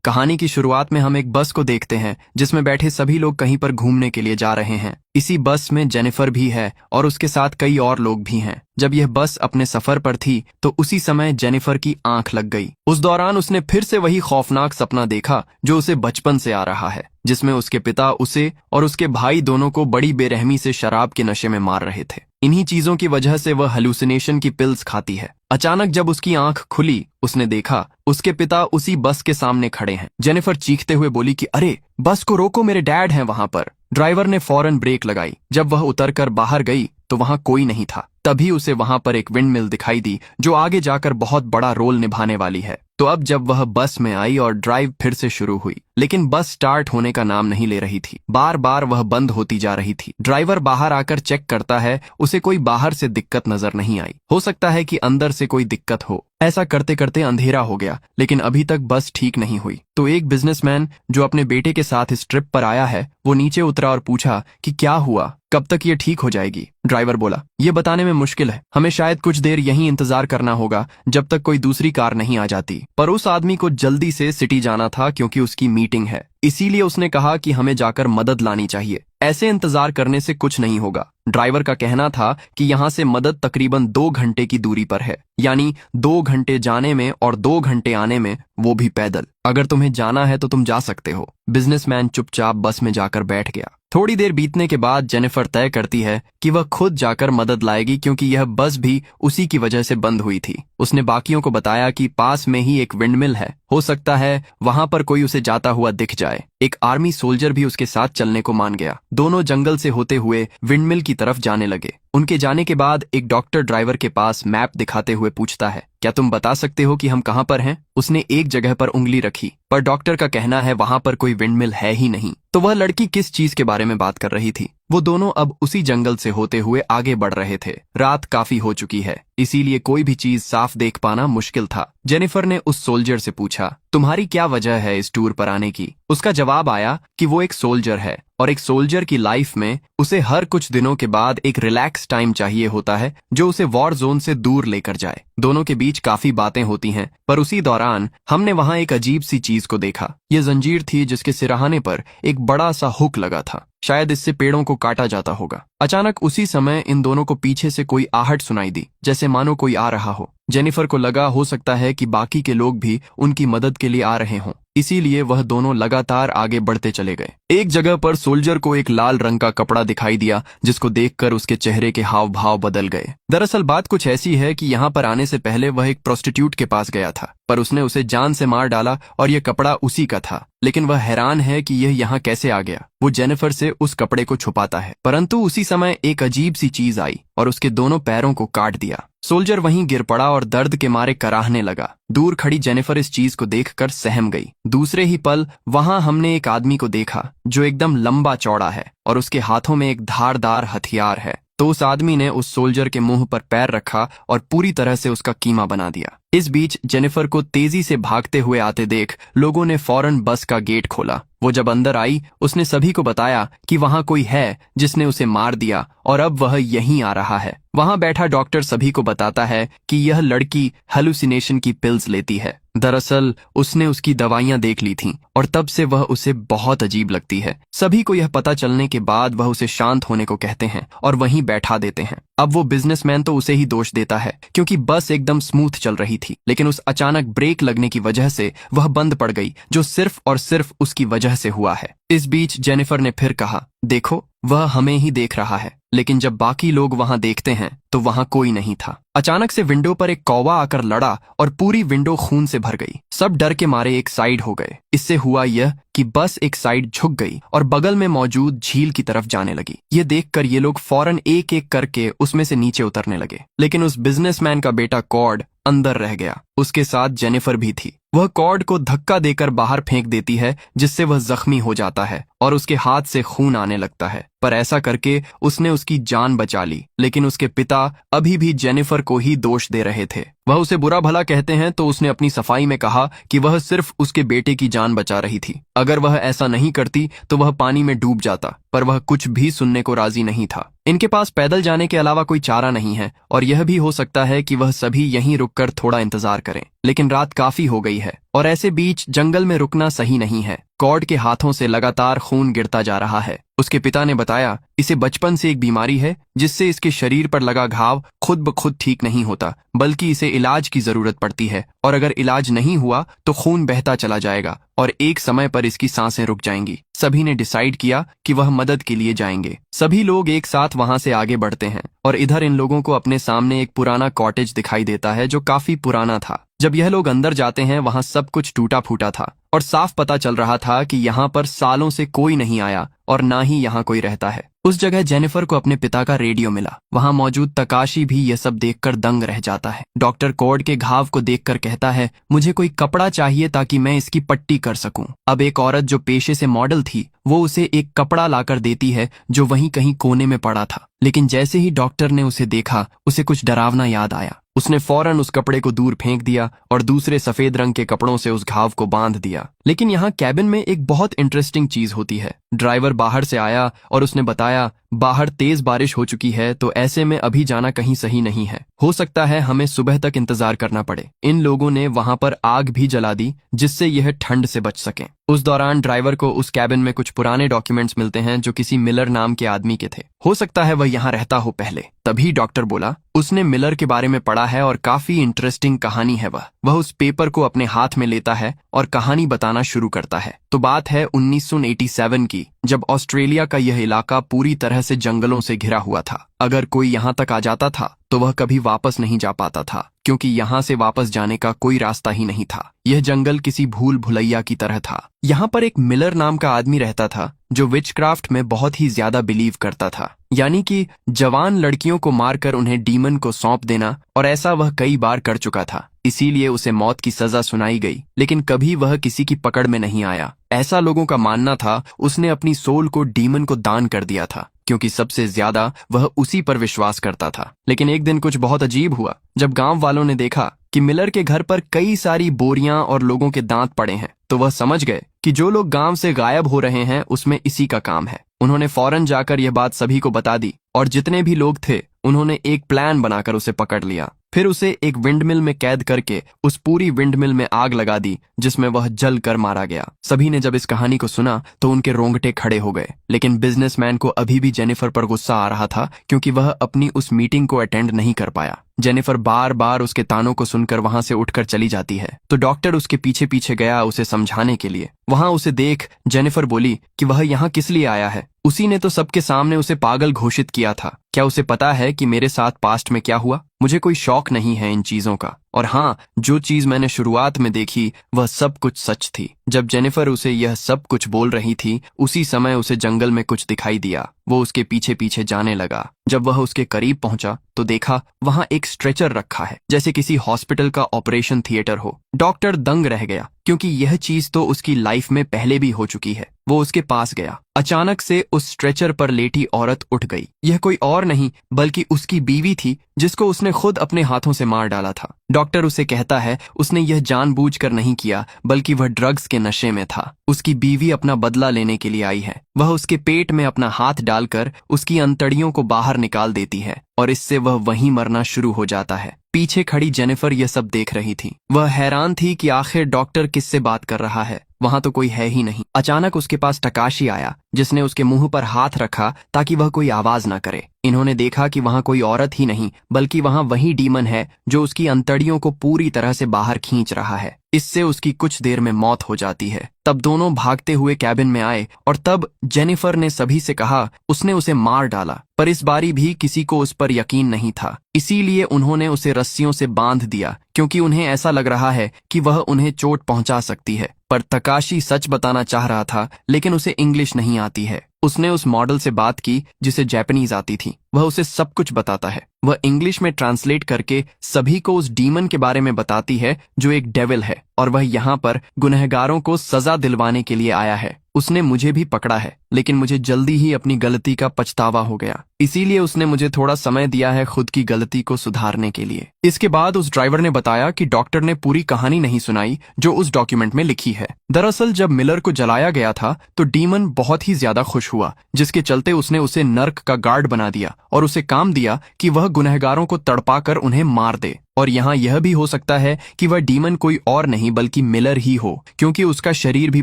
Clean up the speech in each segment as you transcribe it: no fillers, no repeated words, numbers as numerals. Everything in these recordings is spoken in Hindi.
कहानी की शुरुआत में हम एक बस को देखते हैं जिसमें बैठे सभी लोग कहीं पर घूमने के लिए जा रहे हैं। इसी बस में जेनिफर भी है और उसके साथ कई और लोग भी हैं। जब यह बस अपने सफर पर थी तो उसी समय जेनिफर की आंख लग गई। उस दौरान उसने फिर से वही खौफनाक सपना देखा जो उसे बचपन से आ रहा है, जिसमें उसके पिता उसे और उसके भाई दोनों को बड़ी बेरहमी से शराब के नशे में मार रहे थे। इन्हीं चीजों की वजह से वह हेलुसिनेशन की पिल्स खाती है। अचानक जब उसकी आंख खुली, उसने देखा उसके पिता उसी बस के सामने खड़े हैं। जेनिफर चीखते हुए बोली कि अरे बस को रोको, मेरे डैड हैं वहां पर। ड्राइवर ने फौरन ब्रेक लगाई। जब वह उतरकर बाहर गई तो वहां कोई नहीं था। तभी उसे वहां पर एक विंडमिल दिखाई दी जो आगे जाकर बहुत बड़ा रोल निभाने वाली है। तो अब जब वह बस में आई और ड्राइव फिर से शुरू हुई, लेकिन बस स्टार्ट होने का नाम नहीं ले रही थी। बार बार वह बंद होती जा रही थी। ड्राइवर बाहर आकर चेक करता है, उसे कोई बाहर से दिक्कत नजर नहीं आई। हो सकता है कि अंदर से कोई दिक्कत हो। ऐसा करते करते अंधेरा हो गया, लेकिन अभी तक बस ठीक नहीं हुई। तो एक बिजनेसमैन जो अपने बेटे के साथ इस ट्रिप पर आया है, वो नीचे उतरा और पूछा कि क्या हुआ, कब तक ये ठीक हो जाएगी। ड्राइवर बोला, ये बताने में मुश्किल है, हमें शायद कुछ देर यहीं इंतजार करना होगा जब तक कोई दूसरी कार नहीं आ जाती। पर उस आदमी को जल्दी से सिटी जाना था क्योंकि उसकी मीटिंग है, इसीलिए उसने कहा कि हमें जाकर मदद लानी चाहिए। ऐसे इंतजार करने से कुछ नहीं होगा। ड्राइवर का कहना था कि यहाँ से मदद तकरीबन 2 घंटे की दूरी पर है, यानी 2 घंटे जाने में और 2 घंटे आने में, वो भी पैदल। अगर तुम्हें जाना है तो तुम जा सकते हो। बिजनेसमैन चुपचाप बस में जाकर बैठ गया। थोड़ी देर बीतने के बाद जेनिफर तय करती है कि वह खुद जाकर मदद लाएगी क्योंकि यह बस भी उसी की वजह से बंद हुई थी। उसने बाकियों को बताया कि पास में ही एक विंडमिल है, हो सकता है वहां पर कोई उसे जाता हुआ दिख जाए। एक आर्मी सोल्जर भी उसके साथ चलने को मान गया। दोनों जंगल से होते हुए विंडमिल की तरफ जाने लगे। उनके जाने के बाद एक डॉक्टर ड्राइवर के पास मैप दिखाते हुए पूछता है, क्या तुम बता सकते हो कि हम कहां पर हैं? उसने एक जगह पर उंगली रखी, पर डॉक्टर का कहना है वहां पर कोई विंडमिल है ही नहीं। तो वह लड़की किस चीज के बारे में बात कर रही थी? वो दोनों अब उसी जंगल से होते हुए आगे बढ़ रहे थे। रात काफी हो चुकी है, इसीलिए कोई भी चीज साफ देख पाना मुश्किल था। जेनिफर ने उस सोल्जर से पूछा, तुम्हारी क्या वजह है इस टूर पर आने की? उसका जवाब आया कि वो एक सोल्जर है और एक सोल्जर की लाइफ में उसे हर कुछ दिनों के बाद एक रिलैक्स टाइम चाहिए होता है जो उसे वॉर जोन से दूर लेकर जाए। दोनों के बीच काफी बातें होती हैं, पर उसी दौरान हमने वहां एक अजीब सी चीज को देखा। ये जंजीर थी जिसके सिराहाने पर एक बड़ा सा हुक लगा था। शायद इससे पेड़ों को काटा जाता होगा। अचानक उसी समय इन दोनों को पीछे से कोई आहट सुनाई दी, जैसे मानो कोई आ रहा हो। जेनिफर को लगा हो सकता है कि बाकी के लोग भी उनकी मदद के लिए आ रहे हों, इसीलिए वह दोनों लगातार आगे बढ़ते चले गए। एक जगह पर सोल्जर को एक लाल रंग का कपड़ा दिखाई दिया, जिसको देखकर उसके चेहरे के हाव भाव बदल गए। दरअसल बात कुछ ऐसी है कि यहाँ पर आने से पहले वह एक प्रोस्टिट्यूट के पास गया था, पर उसने उसे जान से मार डाला और यह कपड़ा उसी का था। लेकिन वह हैरान है कि यह यहाँ कैसे आ गया। वो जेनिफर से उस कपड़े को छुपाता है, परंतु उसी समय एक अजीब सी चीज आई और उसके दोनों पैरों को काट दिया। सोल्जर वहीं गिर पड़ा और दर्द के मारे कराहने लगा। दूर खड़ी जेनिफर इस चीज को देखकर सहम गई। दूसरे ही पल वहां हमने एक आदमी को देखा जो एकदम लंबा चौड़ा है और उसके हाथों में एक धारदार हथियार है। तो उस आदमी ने उस सोल्जर के मुंह पर पैर रखा और पूरी तरह से उसका कीमा बना दिया। इस बीच जेनिफर को तेजी से भागते हुए आते देख लोगों ने फौरन बस का गेट खोला। वो जब अंदर आई, उसने सभी को बताया कि वहां कोई है जिसने उसे मार दिया और अब वह यहीं आ रहा है। वहां बैठा डॉक्टर सभी को बताता है कि यह लड़की हेलुसिनेशन की पिल्स लेती है। दरअसल उसने उसकी दवाइयां देख ली थीं और तब से वह उसे बहुत अजीब लगती है। सभी को यह पता चलने के बाद वह उसे शांत होने को कहते हैं और वहीं बैठा देते हैं। अब वो बिजनेसमैन तो उसे ही दोष देता है क्योंकि बस एकदम स्मूथ चल रही थी, लेकिन उस अचानक ब्रेक लगने की वजह से वह बंद पड़ गई, जो सिर्फ और सिर्फ उसकी वजह से हुआ है। इस बीच जेनिफर ने फिर कहा, देखो वह हमें ही देख रहा है, लेकिन जब बाकी लोग वहां देखते हैं तो वहां कोई नहीं था। अचानक से विंडो पर एक कौवा आकर लड़ा और पूरी विंडो खून से भर गई। सब डर के मारे एक साइड हो गए। इससे हुआ यह कि बस एक साइड झुक गई और बगल में मौजूद झील की तरफ जाने लगी। ये देखकर ये लोग फौरन एक एक करके उसमें से नीचे उतरने लगे, लेकिन उस बिजनेसमैन का बेटा कॉर्ड अंदर रह गया। उसके साथ जेनिफर भी थी। वह कॉर्ड को धक्का देकर बाहर फेंक देती है, जिससे वह जख्मी हो जाता है और उसके हाथ से खून आने लगता है। पर ऐसा करके उसने उसकी जान बचा ली। लेकिन उसके पिता अभी भी जेनिफर को ही दोष दे रहे थे। वह उसे बुरा भला कहते हैं तो उसने अपनी सफाई में कहा कि वह सिर्फ उसके बेटे की जान बचा रही थी। अगर वह ऐसा नहीं करती तो वह पानी में डूब जाता, पर वह कुछ भी सुनने को राजी नहीं था। इनके पास पैदल जाने के अलावा कोई चारा नहीं है और यह भी हो सकता है कि वह सभी यहीं रुककर थोड़ा इंतजार करें। लेकिन रात काफी हो गई है और ऐसे बीच जंगल में रुकना सही नहीं है। कॉर्ड के हाथों से लगातार खून गिरता जा रहा है। उसके पिता ने बताया इसे बचपन से एक बीमारी है जिससे इसके शरीर पर लगा घाव खुद ब खुद ठीक नहीं होता, बल्कि इसे इलाज की जरूरत पड़ती है और अगर इलाज नहीं हुआ तो खून बहता चला जाएगा और एक समय पर इसकी सांसें रुक जाएंगी। सभी ने डिसाइड किया कि वह मदद के लिए जाएंगे। सभी लोग एक साथ वहां से आगे बढ़ते हैं और इधर इन लोगों को अपने सामने एक पुराना कॉटेज दिखाई देता है जो काफी पुराना था। जब यह लोग अंदर जाते हैं वहां सब कुछ टूटा फूटा था और साफ पता चल रहा था कि यहाँ पर सालों से कोई नहीं आया और ना ही यहाँ कोई रहता है। उस जगह जेनिफर को अपने पिता का रेडियो मिला। वहां मौजूद तकाशी भी यह सब देखकर दंग रह जाता है। डॉक्टर कॉर्ड के घाव को देखकर कहता है मुझे कोई कपड़ा चाहिए ताकि मैं इसकी पट्टी कर सकूं। अब एक औरत जो पेशे से मॉडल थी वो उसे एक कपड़ा लाकर देती है जो वहीं कहीं कोने में पड़ा था। लेकिन जैसे ही डॉक्टर ने उसे देखा उसे कुछ डरावना याद आया। उसने फौरन उस कपड़े को दूर फेंक दिया और दूसरे सफेद रंग के कपड़ों से उस घाव को बांध दिया। लेकिन यहाँ कैबिन में एक बहुत इंटरेस्टिंग चीज होती है। ड्राइवर बाहर से आया और उसने बताया बाहर तेज बारिश हो चुकी है तो ऐसे में अभी जाना कहीं सही नहीं है। हो सकता है हमें सुबह तक इंतजार करना पड़े। इन लोगों ने वहां पर आग भी जला दी जिससे यह ठंड से बच सकें। उस दौरान ड्राइवर को उस कैबिन में कुछ पुराने डॉक्यूमेंट्स मिलते हैं जो किसी मिलर नाम के आदमी के थे। हो सकता है वह यहाँ रहता हो पहले। तभी डॉक्टर बोला उसने मिलर के बारे में पढ़ा है और काफी इंटरेस्टिंग कहानी है। वह उस पेपर को अपने हाथ में लेता है और कहानी बताना शुरू करता है। तो बात है 1987 की, जब ऑस्ट्रेलिया का यह इलाका पूरी तरह से जंगलों से घिरा हुआ था। अगर कोई यहाँ तक आ जाता था तो वह कभी वापस नहीं जा पाता था क्योंकि यहाँ से वापस जाने का कोई रास्ता ही नहीं था। यह जंगल किसी भूल भुलैया की तरह था। यहाँ पर एक मिलर नाम का आदमी रहता था जो विचक्राफ्ट में बहुत ही ज्यादा बिलीव करता था, यानी कि जवान लड़कियों को मारकर उन्हें डीमन को सौंप देना, और ऐसा वह कई बार कर चुका था। इसीलिए उसे मौत की सजा सुनाई गई, लेकिन कभी वह किसी की पकड़ में नहीं आया। ऐसा लोगों का मानना था उसने अपनी सोल को डीमन को दान कर दिया था क्योंकि सबसे ज्यादा वह उसी पर विश्वास करता था। लेकिन एक दिन कुछ बहुत अजीब हुआ जब गांव वालों ने देखा कि मिलर के घर पर कई सारी बोरियां और लोगों के दांत पड़े हैं, तो वह समझ गए कि जो लोग गांव से गायब हो रहे हैं उसमें इसी का काम है। उन्होंने फौरन जाकर यह बात सभी को बता दी और जितने भी लोग थे उन्होंने एक प्लान बनाकर उसे पकड़ लिया। फिर उसे एक विंडमिल में कैद करके उस पूरी विंडमिल में आग लगा दी जिसमें वह जल कर मारा गया। सभी ने जब इस कहानी को सुना तो उनके रोंगटे खड़े हो गए। लेकिन बिजनेसमैन को अभी भी जेनिफर पर गुस्सा आ रहा था क्योंकि वह अपनी उस मीटिंग को अटेंड नहीं कर पाया। जेनिफर बार बार उसके तानों को सुनकर वहां से उठकर चली जाती है, तो डॉक्टर उसके पीछे पीछे गया उसे समझाने के लिए। वहां उसे देख जेनिफर बोली कि वह यहाँ किस लिए आया है। उसी ने तो सबके सामने उसे पागल घोषित किया था। क्या उसे पता है कि मेरे साथ पास्ट में क्या हुआ? मुझे कोई शौक नहीं है इन चीजों का, और हाँ, जो चीज मैंने शुरुआत में देखी वह सब कुछ सच थी। जब जेनिफर उसे यह सब कुछ बोल रही थी उसी समय उसे जंगल में कुछ दिखाई दिया। वो उसके पीछे पीछे जाने लगा। जब वह उसके करीब पहुंचा तो देखा वहां एक स्ट्रेचर रखा है जैसे किसी हॉस्पिटल का ऑपरेशन थिएटर हो। डॉक्टर दंग रह गया क्योंकि यह चीज तो उसकी लाइफ में पहले भी हो चुकी है। वो उसके पास गया। अचानक से उस स्ट्रेचर पर लेटी औरत उठ गई। यह कोई और नहीं बल्कि उसकी बीवी थी जिसको उसने खुद अपने हाथों से मार डाला था। डॉक्टर उसे कहता है उसने यह जानबूझकर नहीं किया बल्कि वह ड्रग्स के नशे में था। उसकी बीवी अपना बदला लेने के लिए आई है। वह उसके पेट में अपना हाथ डालकर उसकी अंतड़ियों को बाहर निकाल देती है और इससे वह वहीं मरना शुरू हो जाता है। पीछे खड़ी जेनिफर यह सब देख रही थी। वह हैरान थी कि आखिर डॉक्टर किससे बात कर रहा है। वहां तो कोई है ही नहीं। अचानक उसके पास तकाशी आया जिसने उसके मुंह पर हाथ रखा ताकि वह कोई आवाज ना करे। इन्होंने देखा कि वहां कोई औरत ही नहीं बल्कि वहां वही डीमन है जो उसकी अंतड़ियों को पूरी तरह से बाहर खींच रहा है। इससे उसकी कुछ देर में मौत हो जाती है। तब दोनों भागते हुए कैबिन में आए और तब जेनिफर ने सभी से कहा उसने उसे मार डाला, पर इस बारी भी किसी को उस पर यकीन नहीं था। इसीलिए उन्होंने उसे रस्सियों से बांध दिया क्योंकि उन्हें ऐसा लग रहा है कि वह उन्हें चोट पहुंचा सकती है। पर तकाशी सच बताना चाह रहा था लेकिन उसे इंग्लिश नहीं आती है। उसने उस मॉडल से बात की जिसे जापानीज आती थी। वह उसे सब कुछ बताता है। वह इंग्लिश में ट्रांसलेट करके सभी को उस डीमन के बारे में बताती है जो एक डेविल है और वह यहाँ पर गुनहगारों को सजा दिलवाने के लिए आया है। उसने मुझे भी पकड़ा है, लेकिन मुझे जल्दी ही अपनी गलती का पछतावा हो गया, इसीलिए उसने मुझे थोड़ा समय दिया है खुद की गलती को सुधारने के लिए। इसके बाद उस ड्राइवर ने बताया कि डॉक्टर ने पूरी कहानी नहीं सुनाई जो उस डॉक्यूमेंट में लिखी है। दरअसल जब मिलर को जलाया गया था तो डीमन बहुत ही ज्यादा खुश हुआ, जिसके चलते उसने उसे नर्क का गार्ड बना दिया और उसे काम दिया कि वह गुनहगारों को तड़पाकर उन्हें मार दे। और यहाँ यह भी हो सकता है कि वह डीमन कोई और नहीं बल्कि मिलर ही हो, क्योंकि उसका शरीर भी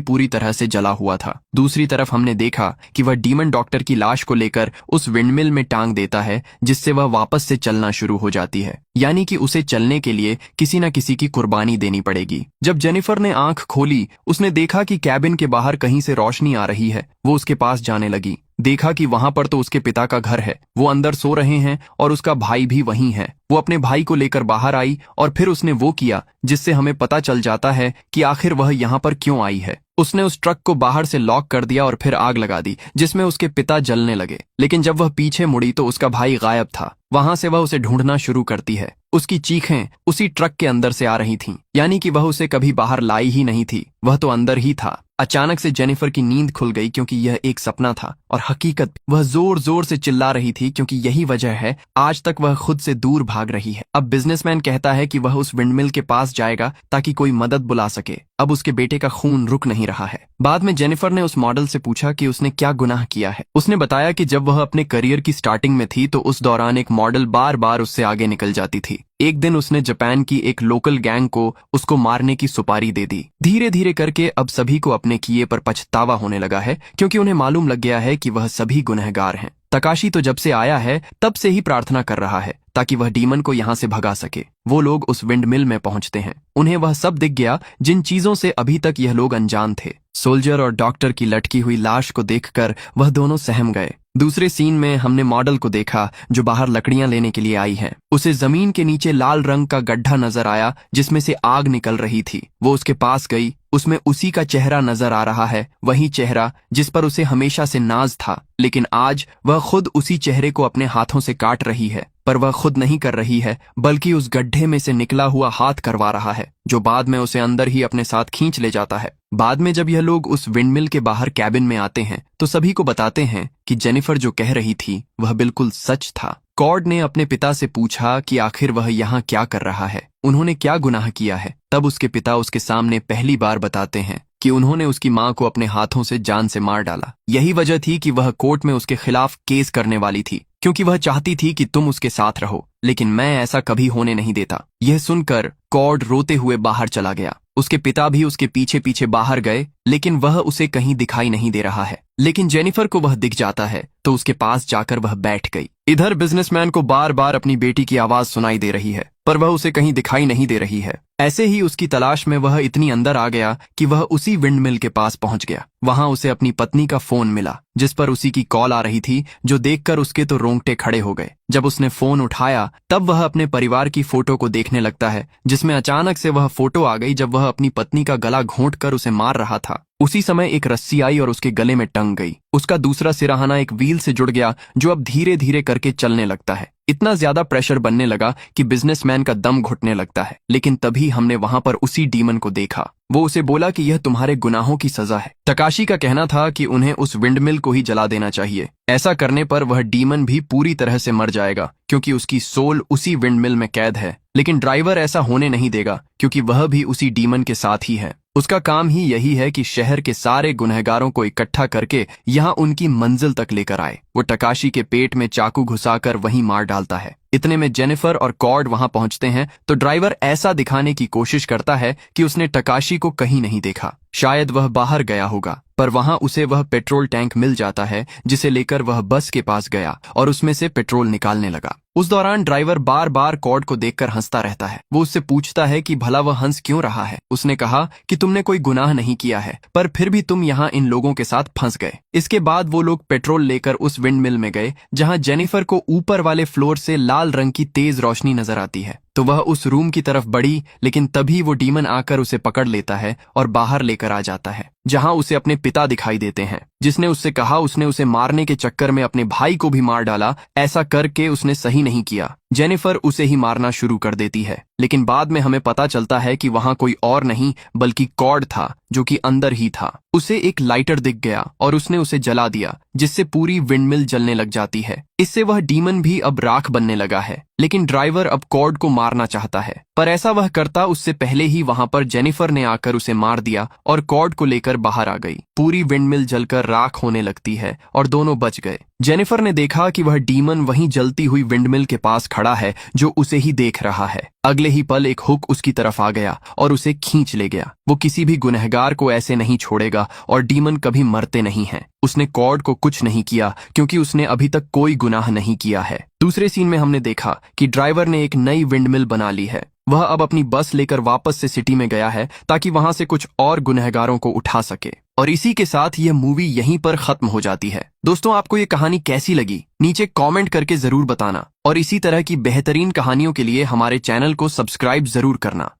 पूरी तरह से जला हुआ था। दूसरी तरफ हमने देखा कि वह डीमन डॉक्टर की लाश को लेकर उस विंडमिल में टांग देता है, जिससे वह वापस से चलना शुरू हो जाती है, यानी कि उसे चलने के लिए किसी न किसी की कुर्बानी देनी पड़ेगी। जब जेनिफर ने आंख खोली, उसने देखा कि कैबिन के बाहर कहीं से रोशनी आ रही है। वो उसके पास जाने लगी, देखा कि वहां पर तो उसके पिता का घर है, वो अंदर सो रहे हैं और उसका भाई भी वहीं है। वो अपने भाई को लेकर बाहर आई और फिर उसने वो किया जिससे हमें पता चल जाता है कि आखिर वह यहाँ पर क्यों आई है। उसने उस ट्रक को बाहर से लॉक कर दिया और फिर आग लगा दी, जिसमें उसके पिता जलने लगे। लेकिन जब वह पीछे मुड़ी तो उसका भाई गायब था। वहां से वह उसे ढूंढना शुरू करती है। उसकी चीखें उसी ट्रक के अंदर से आ रही थीं, यानी कि वह उसे कभी बाहर लाई ही नहीं थी, वह तो अंदर ही था। अचानक से जेनिफर की नींद खुल गई, क्योंकि यह एक सपना था और हकीकत वह जोर जोर से चिल्ला रही थी, क्योंकि यही वजह है आज तक वह खुद से दूर भाग रही है। अब बिजनेसमैन कहता है कि वह उस विंडमिल के पास जाएगा ताकि कोई मदद बुला सके। अब उसके बेटे का खून रुक नहीं रहा है। बाद में जेनिफर ने उस मॉडल से पूछा कि उसने क्या गुनाह किया है। उसने बताया कि जब वह अपने करियर की स्टार्टिंग में थी तो उस दौरान एक मॉडल बार बार उससे आगे निकल जाती थी। एक दिन उसने जापान की एक लोकल गैंग को उसको मारने की सुपारी दे दी। धीरे धीरे करके अब सभी को अपने किए पर पछतावा होने लगा है, क्योंकि उन्हें मालूम लग गया है कि वह सभी गुनहगार हैं। तकाशी तो जब से आया है तब से ही प्रार्थना कर रहा है ताकि वह डीमन को यहाँ से भगा सके। वो लोग उस विंडमिल में पहुंचते हैं। उन्हें वह सब दिख गया जिन चीजों से अभी तक यह लोग अनजान थे। सोल्जर और डॉक्टर की लटकी हुई लाश को देखकर वह दोनों सहम गए। दूसरे सीन में हमने मॉडल को देखा जो बाहर लकड़ियां लेने के लिए आई है। उसे जमीन के नीचे लाल रंग का गड्ढा नजर आया जिसमें से आग निकल रही थी। वो उसके पास गई, उसमें उसी का चेहरा नजर आ रहा है, वही चेहरा जिस पर उसे हमेशा से नाज था। लेकिन आज वह खुद उसी चेहरे को अपने हाथों से काट रही है, पर वह खुद नहीं कर रही है बल्कि उस गड्ढे में से निकला हुआ हाथ करवा रहा है, जो बाद में उसे अंदर ही अपने साथ खींच ले जाता है। बाद में जब यह लोग उस विंडमिल के बाहर कैबिन में आते हैं तो सभी को बताते हैं कि जेनिफर जो कह रही थी वह बिल्कुल सच था। कॉर्ड ने अपने पिता से पूछा कि आखिर वह यहाँ क्या कर रहा है, उन्होंने क्या गुनाह किया है। तब उसके पिता उसके सामने पहली बार बताते हैं कि उन्होंने उसकी माँ को अपने हाथों से जान से मार डाला। यही वजह थी कि वह कोर्ट में उसके खिलाफ केस करने वाली थी, क्योंकि वह चाहती थी कि तुम उसके साथ रहो, लेकिन मैं ऐसा कभी होने नहीं देता। यह सुनकर कॉर्ड रोते हुए बाहर चला गया। उसके पिता भी उसके पीछे पीछे बाहर गए, लेकिन वह उसे कहीं दिखाई नहीं दे रहा है। लेकिन जेनिफर को वह दिख जाता है तो उसके पास जाकर वह बैठ गई। इधर बिजनेसमैन को बार बार अपनी बेटी की आवाज सुनाई दे रही है, पर वह उसे कहीं दिखाई नहीं दे रही है। ऐसे ही उसकी तलाश में वह इतनी अंदर आ गया कि वह उसी विंडमिल के पास पहुंच गया। वहां उसे अपनी पत्नी का फोन मिला, जिस पर उसी की कॉल आ रही थी, जो देखकर उसके तो रोंगटे खड़े हो गए। जब उसने फोन उठाया तब वह अपने परिवार की फोटो को देखने लगता है, जिसमें अचानक से वह फोटो आ गई जब वह अपनी पत्नी का गला घोंटकर उसे मार रहा था। उसी समय एक रस्सी आई और उसके गले में टंग गई। उसका दूसरा सिराहाना एक व्हील से जुड़ गया, जो अब धीरे धीरे करके चलने लगता है। इतना ज्यादा प्रेशर बनने लगा कि बिजनेसमैन का दम घुटने लगता है। लेकिन तभी हमने वहां पर उसी डीमन को देखा। वो उसे बोला कि यह तुम्हारे गुनाहों की सजा है। तकाशी का कहना था कि उन्हें उस विंडमिल को ही जला देना चाहिए। ऐसा करने पर वह डीमन भी पूरी तरह से मर जाएगा, क्योंकि उसकी सोल उसी विंडमिल में कैद है। लेकिन ड्राइवर ऐसा होने नहीं देगा, क्योंकि वह भी उसी डीमन के साथ ही है। उसका काम ही यही है कि शहर के सारे गुनहगारों को इकट्ठा करके यहाँ उनकी मंजिल तक लेकर आए। वो तकाशी के पेट में चाकू घुसाकर वहीं मार डालता है। इतने में जेनिफर और कॉर्ड वहां पहुंचते हैं तो ड्राइवर ऐसा दिखाने की कोशिश करता है कि उसने तकाशी को कहीं नहीं देखा। शायद वह बाहर गया होगा, पर वहां उसे वह पेट्रोल टैंक मिल जाता है, जिसे लेकर वह बस के पास गया और उसमें से पेट्रोल निकालने लगा। उस दौरान ड्राइवर बार बार कॉर्ड को देखकर हंसता रहता है। वो उससे पूछता है कि भला वह हंस क्यों रहा है। उसने कहा कि तुमने कोई गुनाह नहीं किया है, पर फिर भी तुम यहाँ इन लोगों के साथ फंस गए। इसके बाद वो लोग पेट्रोल लेकर उस विंड मिल में गए जहाँ जेनिफर को ऊपर वाले फ्लोर से लाल रंग की तेज रोशनी नजर आती है। तो वह उस रूम की तरफ बढ़ी, लेकिन तभी वो डीमन आकर उसे पकड़ लेता है और बाहर लेकर आ जाता है, जहां उसे अपने पिता दिखाई देते हैं, जिसने उससे कहा उसने उसे मारने के चक्कर में अपने भाई को भी मार डाला। ऐसा करके उसने सही नहीं किया। जेनिफर उसे ही मारना शुरू कर देती है, लेकिन बाद में हमें पता चलता है कि वहां कोई और नहीं बल्कि कॉर्ड था, जो कि अंदर ही था। उसे एक लाइटर दिख गया और उसने उसे जला दिया, जिससे पूरी विंडमिल जलने लग जाती है। इससे वह डीमन भी अब राख बनने लगा है। लेकिन ड्राइवर अब कॉर्ड को मारना चाहता है, पर ऐसा वह करता उससे पहले ही वहां पर जेनिफर ने आकर उसे मार दिया और कॉर्ड को लेकर बाहर आ गई। पूरी विंडमिल जलकर राख होने लगती है और दोनों बच गए। जेनिफर ने देखा कि वह डीमन वहीं जलती हुई विंडमिल के पास खड़ा है, जो उसे ही देख रहा है। अगले ही पल एक हुक उसकी तरफ आ गया और उसे खींच ले गया। वो किसी भी गुनहगार को ऐसे नहीं छोड़ेगा और डीमन कभी मरते नहीं हैं। उसने कॉर्ड को कुछ नहीं किया क्योंकि उसने अभी तक कोई गुनाह नहीं किया है। दूसरे सीन में हमने देखा कि ड्राइवर ने एक नई विंडमिल बना ली है। वह अब अपनी बस लेकर वापस से सिटी में गया है ताकि वहां से कुछ और गुनहगारों को उठा सके। और इसी के साथ यह मूवी यहीं पर खत्म हो जाती है। दोस्तों, आपको ये कहानी कैसी लगी नीचे कमेंट करके जरूर बताना और इसी तरह की बेहतरीन कहानियों के लिए हमारे चैनल को सब्सक्राइब जरूर करना।